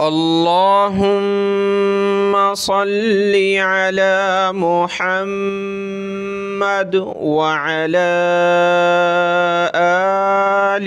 اللهم صل على محمد وعلى آل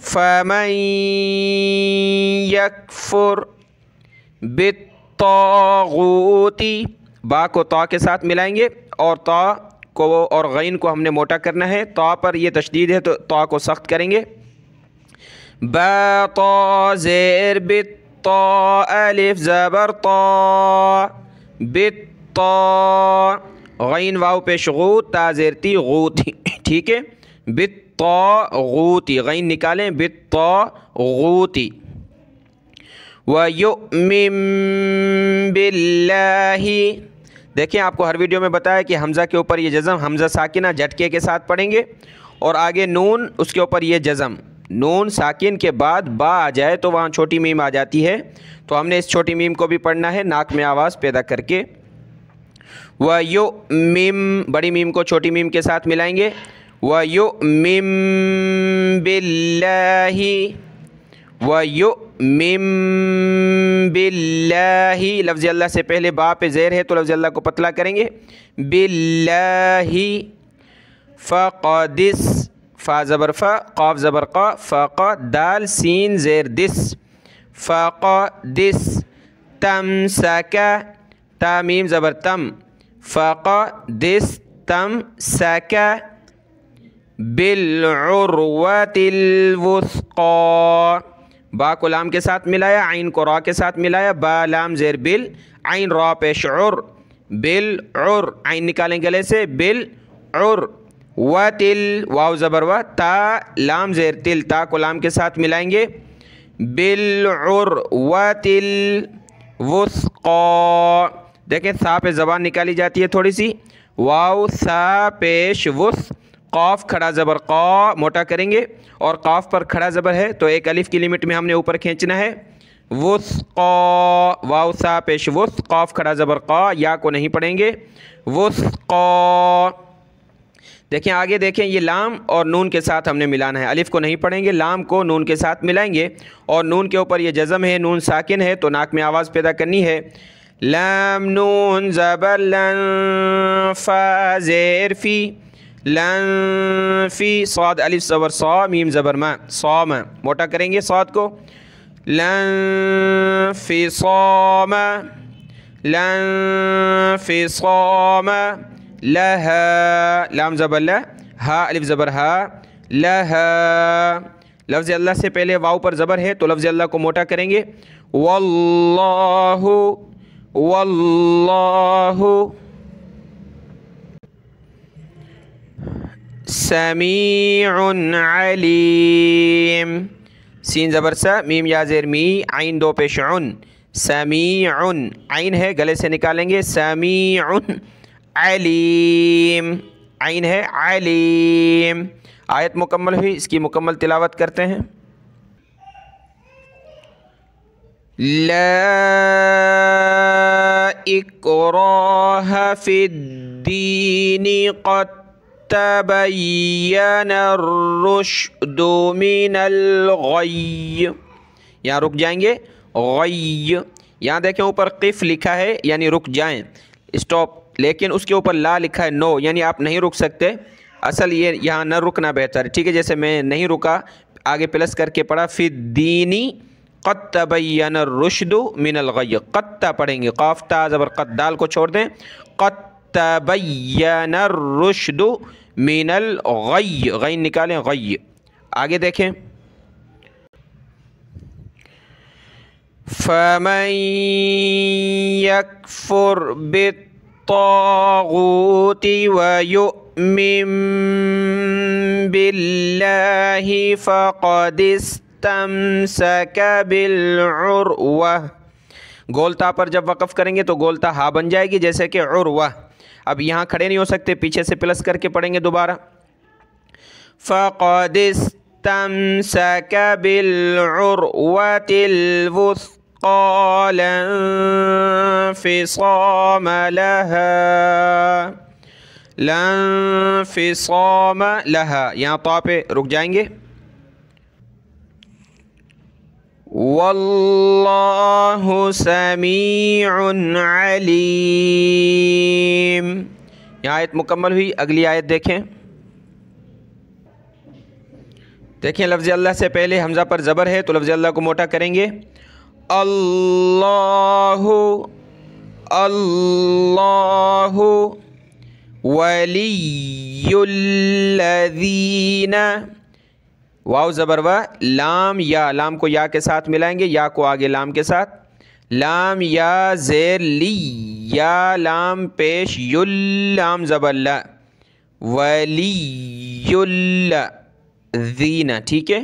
فمن یکفر بالطاغوت، با کو تا کے ساتھ ملائیں گے اور تا کو اور غین کو ہم نے موٹا کرنا ہے، تا پر یہ تشدید ہے تو تا کو سخت کریں گے۔ با طا زیر بالطا الف زبر طا بالطا، غین واو پیش غو تا زیر تی غوتی، ٹھیک ہے، بالطاغوتی، غین نکالیں، بالطاغوتی۔ وَيُؤْمِن بِاللَّهِ، دیکھیں آپ کو ہر ویڈیو میں بتایا کہ حمزہ کے اوپر یہ جزم، حمزہ ساکنہ جھٹکے کے ساتھ پڑھیں گے، اور آگے نون اس کے اوپر یہ جزم، نون ساکن کے بعد با آ جائے تو وہاں چھوٹی میم آ جاتی ہے، تو ہم نے اس چھوٹی میم کو بھی پڑھنا ہے ناک میں آواز پیدا کر کے۔ وَيُؤْمِن، بڑی میم کو چھوٹی میم کے ساتھ ملائیں گے، وَيُؤْمِن بِاللَّهِ، وَيُؤْمِن بِاللَّهِ، لفظ اللہ سے پہلے با پہ زیر ہے تو لفظ اللہ کو پتلا کریں گے، باللہ، فقدس، فا زبر فا، قاف زبر قا، فقا، دال سین زیر دس، فقدس، تمسکا، تا میم زبر تم، فقدس تمسکا، بالعروۃ الوثقی، با کو لام کے ساتھ ملایا، عین کو را کے ساتھ ملایا، با لام زیر بل، عین را پیش عر، بالعر، عین نکالیں گلے سے، بالعر، وتل، واو زبر و، تا لام زیر تل، تا کو لام کے ساتھ ملائیں گے، بالعروۃ الوثقی، دیکھیں سا پہ زبان نکالی جاتی ہے تھوڑی سی، واو سا پیش وث، قاف کھڑا زبر قا موٹا کریں گے، اور قاف پر کھڑا زبر ہے تو ایک الف کی لمٹ میں ہم نے اوپر کھینچنا ہے، وثقا، واو سا پیش وث، قاف کھڑا زبر قا، یا کو نہیں پڑھیں گے، وثقا۔ دیکھیں آگے دیکھیں، یہ لام اور نون کے ساتھ ہم نے ملانا ہے، الف کو نہیں پڑھیں گے، لام کو نون کے ساتھ ملائیں گے، اور نون کے اوپر یہ جزم ہے، نون ساکن ہے تو ناک میں آواز پیدا کرنی ہے، لام نون زبر لن، فا زیر فی، لن فی، صاد الف زبر صا، میم زبر ما، صام، موٹا کریں گے صاد کو، لن فی صام، لن فی صام، لہا، لام زبر لا، ہا الف زبر ہا، لہا، لفظ اللہ سے پہلے واو پر زبر ہے تو لفظ اللہ کو موٹا کریں گے، واللہ، واللہ سمیع علیم، سین زبر سا، میم یا زیر می، عین دو پیش عن، سمیع، عین ہے گلے سے نکالیں گے، سمیع علیم، عین ہے علیم۔ آیت مکمل ہوئی، اس کی مکمل تلاوت کرتے ہیں۔ لا اکراہ فی الدین قد تبین الرشد من الغی، یہاں رک جائیں گے، غی، یہاں دیکھیں اوپر قف لکھا ہے یعنی رک جائیں، اسٹاپ، لیکن اس کے اوپر لا لکھا ہے نو، یعنی آپ نہیں رک سکتے، اصل یہ یہاں نہ رکنا بہتر ہے، ٹھیک ہے، جیسے میں نہیں رکا، آگے پلس کر کے پڑھا، فی الدین قد تبین الرشد من الغی، قد تا پڑھیں گے، قاف تا زبر قد، دال کو چھوڑ دیں، قد تبین الرشد من الغی، غین نکالیں، غی، آگے دیکھیں، فمن یکفر بالطاغوت ویؤمن باللہ فقد استمسک بالعروہ، گولتا پر جب وقف کریں گے تو گولتا ہا بن جائے گی جیسے کہ عروہ، اب یہاں کھڑے نہیں ہو سکتے، پیچھے سے پلس کر کے پڑھیں گے دوبارہ، فقد استمسک بالعروۃ الوثقی لا انفصام لها، لا انفصام لها، یہاں طا پہ رک جائیں گے، واللہ سمیع علیم۔ یہاں آیت مکمل ہوئی، اگلی آیت دیکھیں، دیکھیں لفظ اللہ سے پہلے حمزہ پر زبر ہے تو لفظ اللہ کو موٹا کریں گے، اللہ اللہ ولی الذین، واو زبر و، لام یا، لام کو یا کے ساتھ ملائیں گے، یا کو آگے لام کے ساتھ، لام یا زیر لی، یا لام پیش یل، لام زبر لا، ولی الذین، ٹھیک ہے،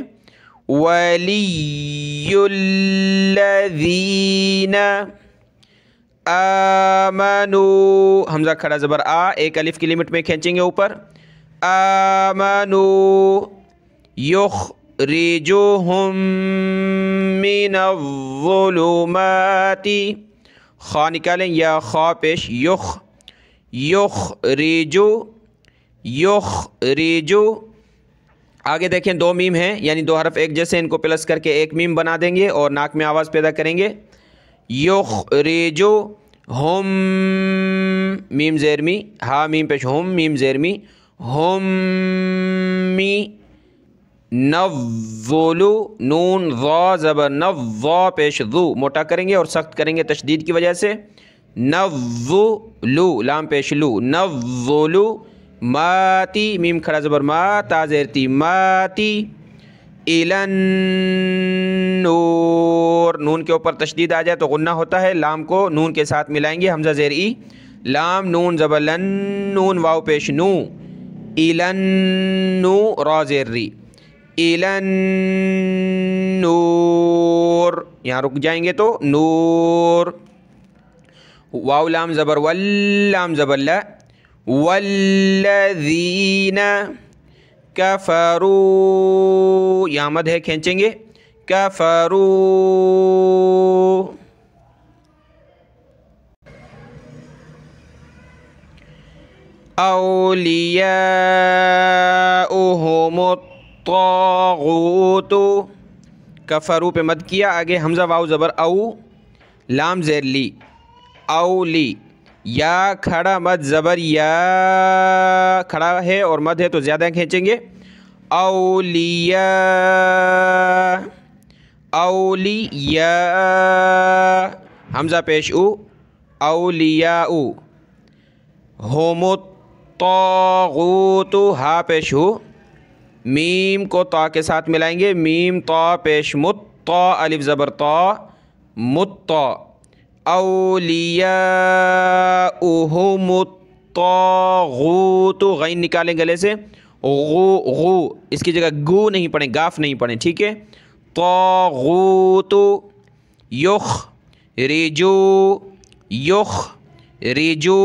ولی الذین آمنو، حمزہ کھڑا زبر آ، ایک الف کی لمٹ میں کھینچیں گے اوپر، آمنو یخرجوہم من الظلمات، خا نکالیں، یا خا پیش یخرجو یخرجو، آگے دیکھیں دو میم ہیں یعنی دو حرف ایک جیسے، ان کو پلس کر کے ایک میم بنا دیں گے اور ناک میں آواز پیدا کریں گے، یخرجو ہم، میم زیرمی، ہا میم پیش ہم، میم زیرمی، ہم می، نظلو، نون ضا زبر نظا پیش ذو، موٹا کریں گے اور سخت کریں گے تشدید کی وجہ سے، نظلو، لام پیش لو، نظلو ماتی، میم کھڑا زبر ما، تا زیر تی، ماتی، الن نور، نون کے اوپر تشدید آ جائے تو غنہ ہوتا ہے، لام کو نون کے ساتھ ملائیں گے، حمزہ زیر ای، لام نون زبر لن، نون واو پیش نو، الن نو، را زیر ری، الن نور، یہاں رک جائیں گے تو نور، واو لام زبر ول، لام زبر لا، والذین کفروا، یہاں مد ہے کھینچیں گے، کفروا، اولیاؤہم الطاغوت، کفروا پہ مد کیا، آگے حمزہ واو زبر او، لام زیر لی، اولی، یا کھڑا مد زبر یا، کھڑا ہے اور مد ہے تو زیادہ کھینچیں گے، اولیاء، اولیاء، حمزہ پیش او، اولیاء، ہم الطاغوت، ہا پیش ہو، میم کو تا کے ساتھ ملائیں گے، میم تا پیش مت، تا الف زبر تا، متا، اولیاؤہم الطاغوت، غین نکالیں گلے سے، غو غو، اس کی جگہ گو نہیں پڑھیں، گاف نہیں پڑھیں، ٹھیک ہے، طاغوت، یخرجو یخرجو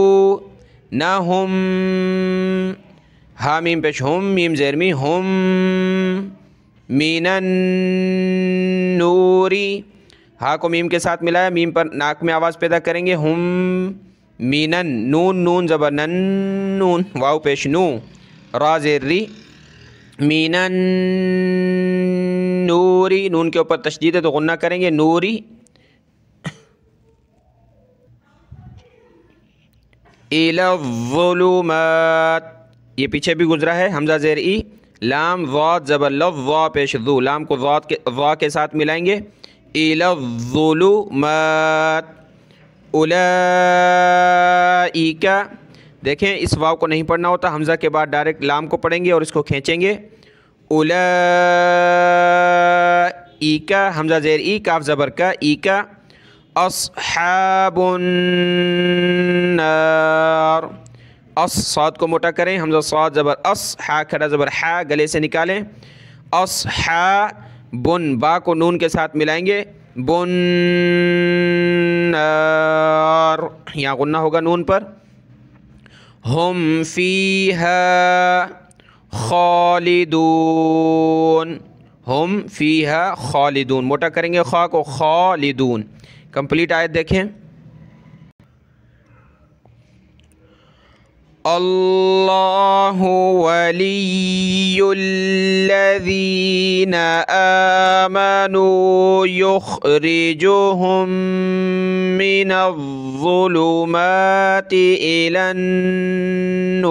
نہ ہم، ہا میم پیش ہم، میم زیرمی، ہم من النوری، ہا کو میم کے ساتھ ملایا، میم پر ناک میں آواز پیدا کریں گے، ہم مینن، نون نون زبر نن، نون واو پیش نو، را زیر ری، مینن نوری، نون کے اوپر تشدید ہے تو غنہ کریں گے، نوری، الی الظلمات، یہ پیچھے بھی گزرا ہے، حمزہ زیر ای، لام ضاد زبر لظ، ضا پیش ذو، لام کو ضا کے ساتھ ملائیں گے، الی الظلمات، اولئک، دیکھیں اس واو کو نہیں پڑھنا ہوتا، حمزہ کے بعد ڈائریکٹ لام کو پڑھیں گے اور اس کو کھینچیں گے، اولئک، حمزہ زیر ای، کاف زبر کا، ای کا، اصحاب النار، اس، صاد کو موٹا کریں، حمزہ صاد زبر اس، ہا کھڑا زبر ہا، گلے سے نکالیں، اصحابن، با کو نون کے ساتھ ملائیں گے، بن نار، یہاں غنہ ہوگا نون پر، ہم فیہا خالدون، ہم فیہا خالدون، موٹا کریں گے خا کو، خالدون، کمپلیٹ آیت دیکھیں، اللہ ولی الذین آمنوا یخرجوہم من الظلمات الی النور،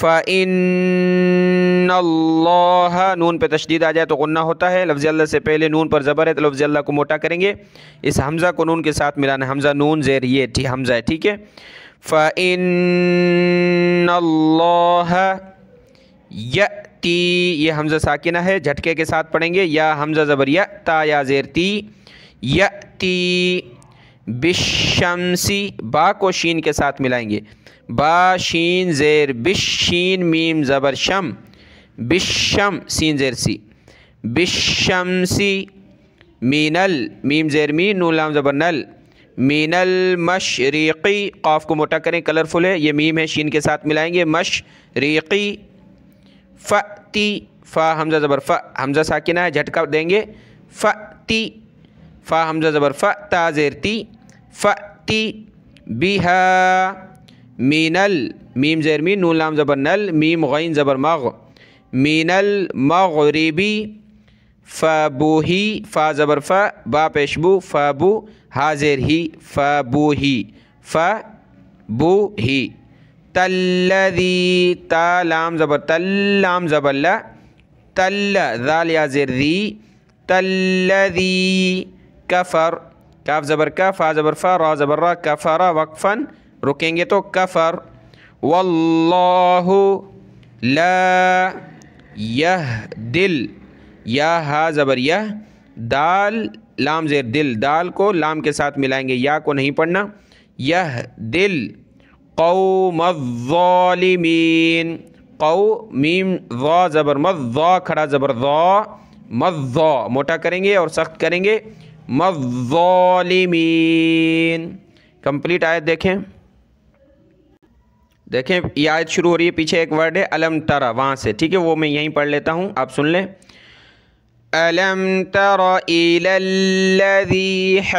فَإِنَّ اللَّهَ نون پہ تشدید آ جائے تو غنہ ہوتا ہے. لفظ اللہ سے پہلے نون پر زبر ہے تو لفظ اللہ کو موٹا کریں گے. اس حمزہ کو نون کے ساتھ ملانا. حمزہ نون زیر یہ حمزہ ہے, ٹھیک ہے. فَإِنَّ اللَّهَ یأتی, یہ حمزہ ساکنہ ہے, جھٹکے کے ساتھ پڑھیں گے. یا حمزہ زبر یا, تا یا زیر تی, یأتی بالشمسی, با کو شین کے ساتھ ملائیں گے. با شین زیر بش, شین میم زبر شم, بالشم سین زیر سی, بالشمسی مینل, میم زیر می, نون لام زبر نل, من المشرقی, قاف کو موٹا کریں, کلرفل ہے, یہ میم ہے, شین کے ساتھ ملائیں گے. مشرقی. فأتی, فا حمزہ زبر فا, حمزہ ساکنہ ہے, جھٹکا دیں گے. فأتی, فا حمزہ زبر فا, تا زیر تی, فأتی بہا مینل, میم زیر می, نون لام زبر نل, میم غین زبر مغ, من المغربی. فبوہی, فا زبر فا, با پیشبو, فبو, ہا زیر ہی, فبوہی, فبوہی. تلذی, تا لام زبر تل, لام زبر لا, تل, ذال یا زیر ذی, تلذی کفر, کاف زبر کا, فا زبر فا, را زبر را, کفر وقفاً رکیں گے تو کفر. واللہ لا یہدل, یا ہا زبر یہ, دال لام زیر دل, دال کو لام کے ساتھ ملائیں گے, یا کو نہیں پڑھنا. یہدل قوم الظالمین, قو میم ضا زبر مض, ضا کھڑا زبر ضا, مضا موٹا کریں گے اور سخت کریں گے. مظالمین. کمپلیٹ آیت دیکھیں, دیکھیں یہ آیت شروع ہو رہی ہے, پیچھے ایک ورڈ ہے الم ترا, وہاں سے, ٹھیک ہے, وہ میں یہیں پڑھ لیتا ہوں, آپ سن لیں. أَلَمْ تَرَ إِلَى الَّذِي حَاجَّ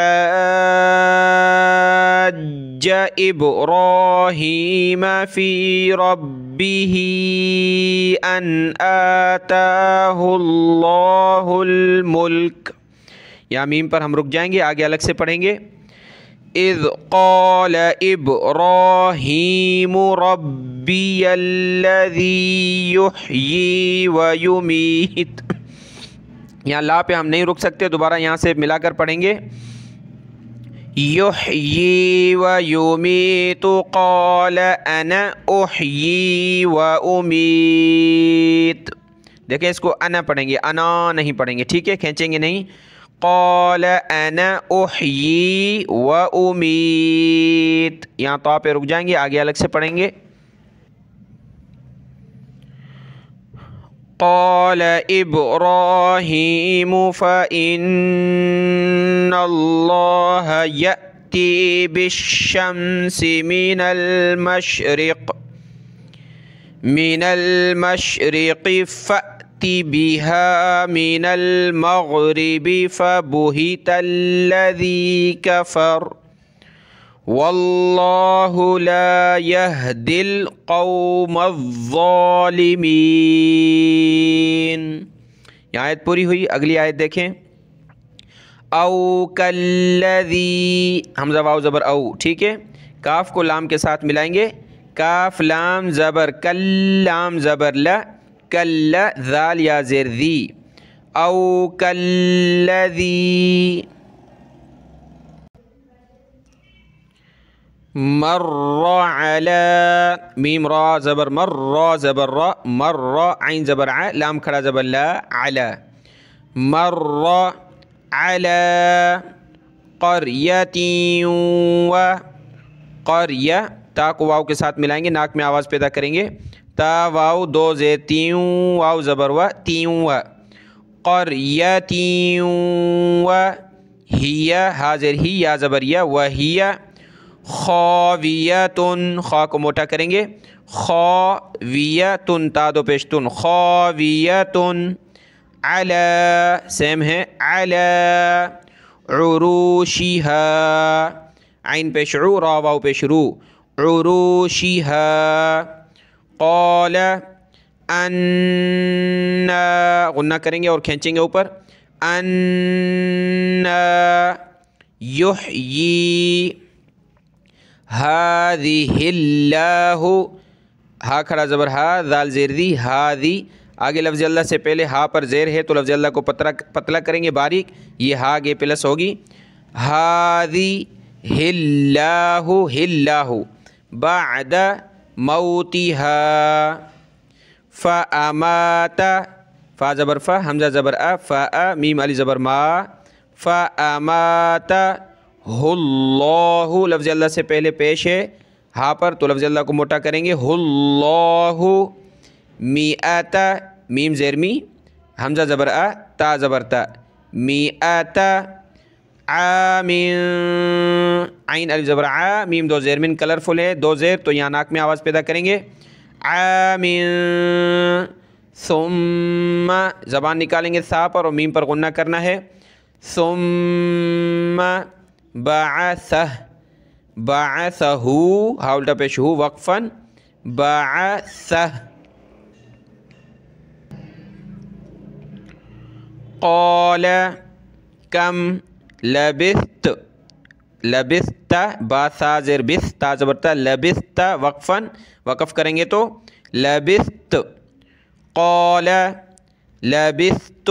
إِبْرَاهِيمَ فِي رَبِّهِ أَنْ آتَاهُ اللَّهُ الْمُلْكَ. یا میم پر ہم رک جائیں گے, آگے الگ سے پڑھیں گے. اِذْ قَالَ إِبْرَاهِيمُ رَبِّيَ الَّذِي يُحْيِي وَيُمِيتُ. یہاں لا پہ ہم نہیں رک سکتے, دوبارہ یہاں سے ملا کر پڑھیں گے. یحیی و یمیت قال انا احیی و امیت. دیکھیں اس کو انا پڑھیں گے, انا نہیں پڑھیں گے, ٹھیک ہے, کھینچیں گے نہیں. قال انا احیی و امیت, یہاں تو پہ رک جائیں گے, آگے الگ سے پڑھیں گے. قال إبراهيم فإن الله يأتي بالشمس من المشرق فأت بها من المغرب فبهت الذي كفر واللہ لا یہدی القوم الظالمین. یہ آیت پوری ہوئی. اگلی آیت دیکھیں. او کالذی, حمزہ واو زبر او, ٹھیک ہے, کاف کو لام کے ساتھ ملائیں گے. کاف لام زبر کل, لام زبر لا, کل, ذال یا زیر ذی. او کالذی مر علی, میم را زبر مر, را زبر را, مر, عین زبر ع, لام کھڑا زبر لا, علی. مر علی قریۃ و, قریہ, تا کو واو کے ساتھ ملائیں گے, ناک میں آواز پیدا کریں گے. تا واو دو زیر, تیوں واو زبر و, تیوں و. قریۃ و ہی, ہا زیر ہی, یا زبر یا, و ہی خاویتن, خا کو موٹا کریں گے. خاویتن, تا دو پیشتن, خاویتن. علی, سیم ہے, علی عروشیہا, عین پیش عو, را واو پیش رو, عروشیہا. قال انا, غنہ کریں گے اور کھینچیں گے اوپر. انا یحیی هذه اللہ, ہا کھڑا زبر ہا، ذال زیر دی، ہادی۔ آگے لفظ اللہ سے پہلے ہا پر زیر ہے تو لفظ اللہ کو پتلا کریں گے باریک، یہ ہا آگے پلس ہوگی۔ ہادی ہلّاہ، ہلّاہ بعد موتہا۔ فامات، فا زبر فا، حمزہ زبر ا، فا میم علی زبر ما، فامات اللہ، لفظ اللہ سے پہلے پیش ہے ہا پر تو لفظ اللہ کو موٹا کریں گے، اللہ میات، میم زیر می، حمزہ زبر ا، تا زبر تا، میات عام، عین علی زبر ع، میم دو زیر من کلرفل ہے، دو زیر تو یہاں ناک میں آواز پیدا کریں گے، عام، ثم زبان نکالیں گے سا پر اور میم پر غنہ کرنا ہے، ثم بعثہ، بعثہ ہا الٹا پیش ہو وقفاً، بعثہ۔ قال کم لبثت، لبثت با سا زیر بث، تا زبر تا، لبثت وقفاً، وقف کریں گے تو لبثت۔ قال لبثت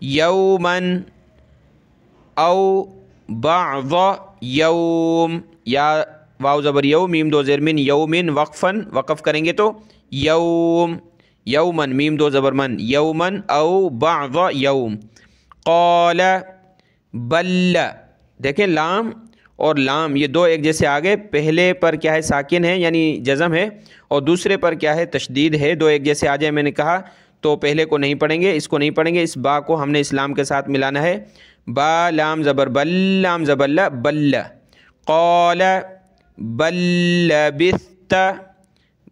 یوما او بعض یوم، یا واو زبر یو، میم دو زیر من، یومن وقفاً، وقف کریں گے تو یوم، یومن میم دو زبر من، یومن او بعض یوم۔ قال بل، دیکھیں لام اور لام یہ دو ایک جیسے آگے، پہلے پر کیا ہے ساکن ہے یعنی جزم ہے، اور دوسرے پر کیا ہے تشدید ہے، دو ایک جیسے آ جائے میں نے کہا تو پہلے کو نہیں پڑھیں گے، اس کو نہیں پڑھیں گے، اس با کو ہم نے اسلام کے ساتھ ملانا ہے، با لام زبر بل، لام زبر لا، بل۔ قال بل لبثت،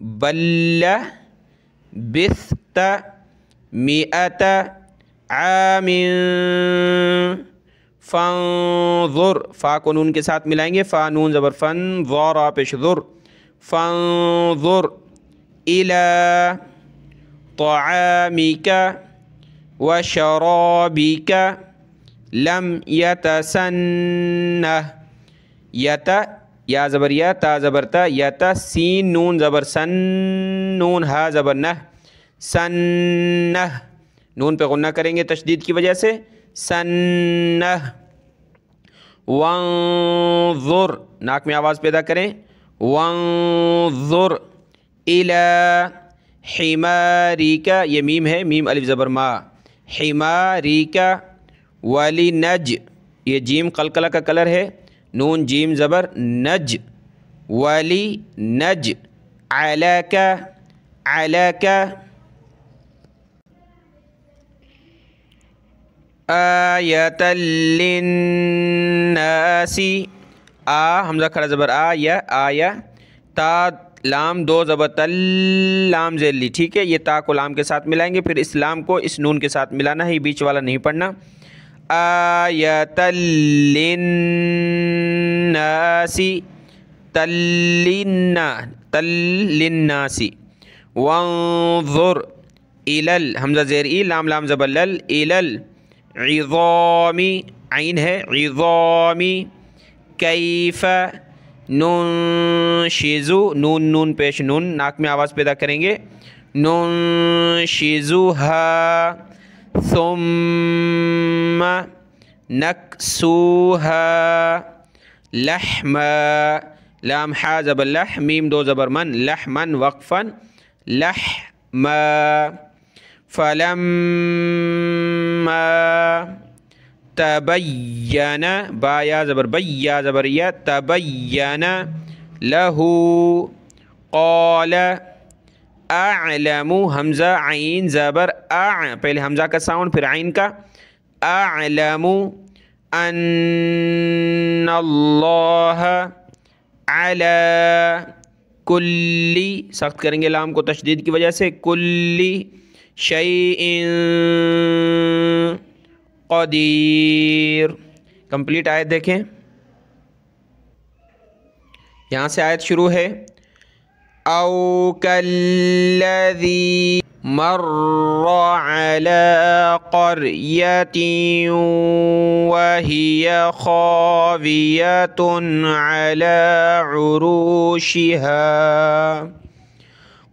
بل بثت مئة عام فانظر، فا کو نون کے ساتھ ملائیں گے، فا نون زبر فن، ضارا پیش ذر، فانظر الى طعامك وشرابك لم يتسنه، یتا یا زبر یا، تا زبر تا، یتا سین نون زبر سن، نون ہا زبر نہ، سنہ، نون پہ غنہ کریں گے تشدید کی وجہ سے، سنہ۔ وانظر، ناک میں آواز پیدا کریں، وانظر الی حمارک، یہ میم ہے، میم الف زبر ما، حمارک، ولنج، یہ جیم قلقلہ کا کلر ہے، نون جیم زبر نج، ولی نج، علاک، علاک، آیۃ للناس، آ حمزہ کھڑا زبر آ، یا آیا، تا لام دو زبر تل، لام زیر لی، ٹھیک ہے، یہ تا کو لام کے ساتھ ملائیں گے، پھر اس لام کو اس نون کے ساتھ ملانا ہے، یہ بیچ والا نہیں پڑھنا، آیۃ للناس، للناس، وانظر الل، حمزہ زیر ای، لام لام زبر لل، الل عظامی، عین ہے، عظامی، کیف ننشزو، نون نون پیش نون، ناک میں آواز پیدا کریں گے، ننشزوها ثم نکسوها لحما، لام حا زبر لح، میم دو زبر من، لحمن وقفا، لحما، فلما تبین، با یا زبر بی، یا زبر یا، تبین له، قال اعلم، حمزہ عین زبر اع، پہلے حمزہ کا ساؤنڈ پھر عین کا، اعلم ان اللہ علی کلی، سخت کریں گے لام کو تشدید کی وجہ سے، کلی شیء قدیر۔ کمپلیٹ آیت دیکھیں، یہاں سے آیت شروع ہے، او کالذی مر علی قریۃ وہی خاویۃ علی عروشها